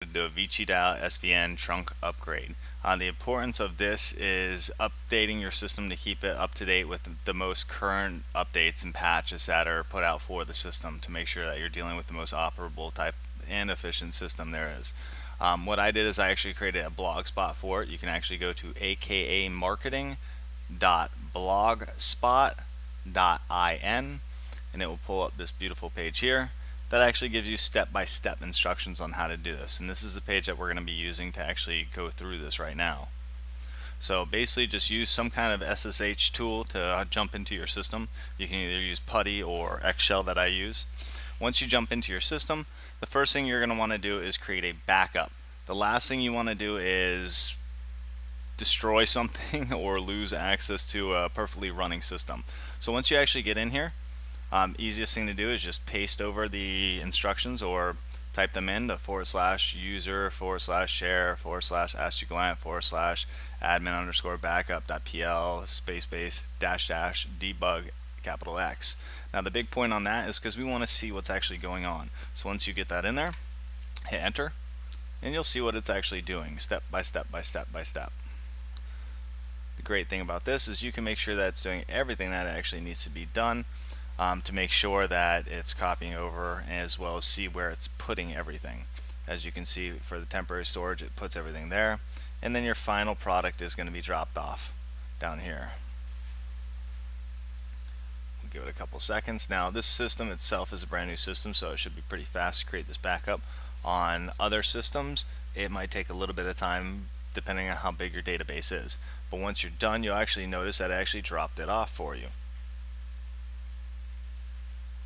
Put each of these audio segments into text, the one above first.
to do a ViciDial SVN trunk upgrade. The importance of this is updating your system to keep it up to date with the most current updates and patches that are put out for the system to make sure that you're dealing with the most operable type and efficient system there is. What I did is I actually created a blog spot for it. You can actually go to akamarketing.blogspot.in and it will pull up this beautiful page here that actually gives you step-by-step instructions on how to do this. And this is the page that we're going to be using to actually go through this right now. So basically just use some kind of SSH tool to jump into your system. You can either use PuTTY or Xshell that I use. Once you jump into your system, the first thing you're going to want to do is create a backup. The last thing you want to do is destroy something or lose access to a perfectly running system. So once you actually get in here, easiest thing to do is just paste over the instructions or type them in to /user/share/ask/admin_backup.pl /debug X. Now the big point on that is because we want to see what's actually going on. So once you get that in there, hit enter and you'll see what it's actually doing step by step by step by step. The great thing about this is you can make sure that it's doing everything that actually needs to be done to make sure that it's copying over as well as see where it's putting everything. As you can see, for the temporary storage, it puts everything there, and then your final product is going to be dropped off down here. We'll give it a couple seconds. Now this system itself is a brand new system, so it should be pretty fast to create this backup. On other systems, it might take a little bit of time depending on how big your database is, but once you're done, you'll actually notice that it actually dropped it off for you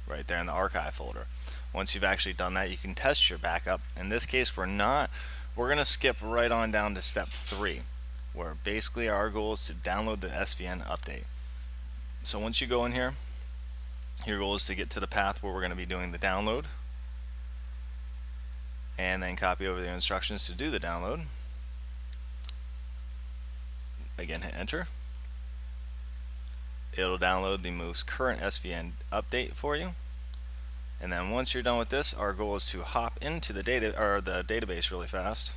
right there in the archive folder. Once you've actually done that, you can test your backup. In this case, we're going to skip right on down to step 3, where basically our goal is to download the SVN update. So once you go in here, your goal is to get to the path where we're going to be doing the download and then copy over the instructions to do the download. Again, hit enter. It'll download the most current SVN update for you, and then once you're done with this, our goal is to hop into the database really fast.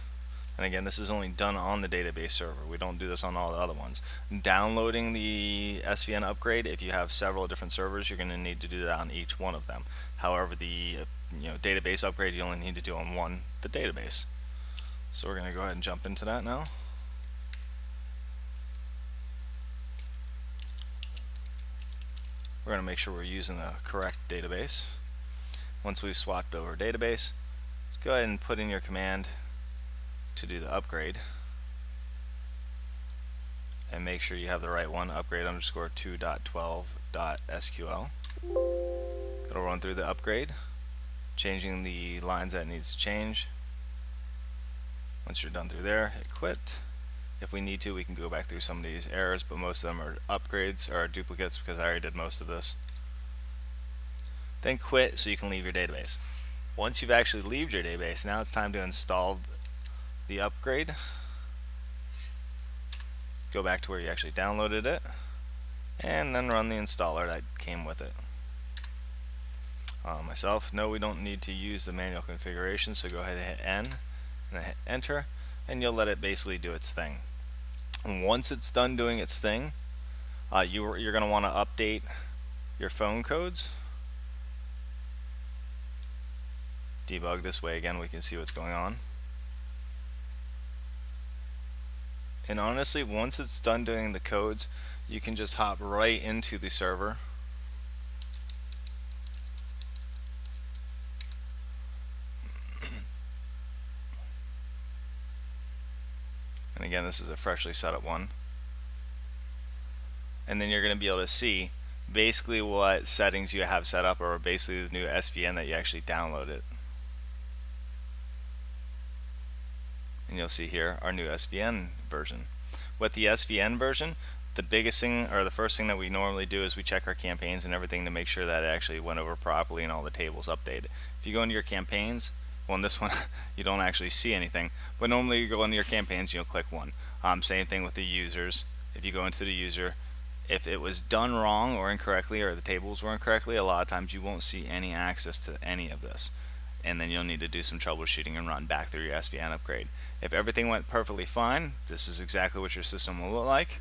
And again, this is only done on the database server. We don't do this on all the other ones. Downloading the SVN upgrade, if you have several different servers, you're going to need to do that on each one of them. However, the database upgrade you only need to do on one, the database. So we're going to go ahead and jump into that now. We're going to make sure we're using the correct database. Once we've swapped over database, go ahead and put in your command to do the upgrade. And make sure you have the right one, upgrade_2.12.sql. It'll run through the upgrade, changing the lines that it needs to change. Once you're done through there, hit quit. If we need to, we can go back through some of these errors, but most of them are upgrades or duplicates because I already did most of this. Then quit so you can leave your database. Once you've actually left your database, now it's time to install the upgrade. Go back to where you actually downloaded it and then run the installer that came with it. No, we don't need to use the manual configuration, so go ahead and hit N and then hit enter, and you'll let it basically do its thing. And once it's done doing its thing, you're going to want to update your phone codes. Debug this way again, we can see what's going on. And honestly, once it's done doing the codes, you can just hop right into the server. And again, this is a freshly set up one. And then you're going to be able to see basically what settings you have set up, or basically the new SVN that you actually downloaded. And you'll see here our new SVN version. With the SVN version, the biggest thing, or the first thing that we normally do, is we check our campaigns and everything to make sure that it actually went over properly and all the tables updated. If you go into your campaigns, well, in this one you don't actually see anything, but normally you go into your campaigns, you'll click one. Same thing with the users. If you go into the user, if it was done wrong or incorrectly, or the tables were incorrectly, a lot of times you won't see any access to any of this. and then you'll need to do some troubleshooting and run back through your SVN upgrade. If everything went perfectly fine, this is exactly what your system will look like.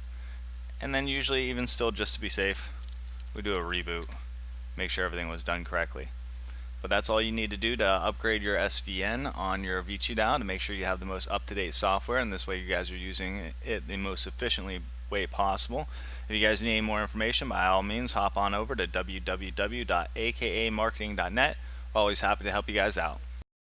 And then usually, even still, just to be safe, we do a reboot, make sure everything was done correctly. But that's all you need to do to upgrade your SVN on your ViciDial, to make sure you have the most up-to-date software, and this way you guys are using it the most efficiently way possible. If you guys need any more information, by all means hop on over to www.akamarketing.net. Always happy to help you guys out.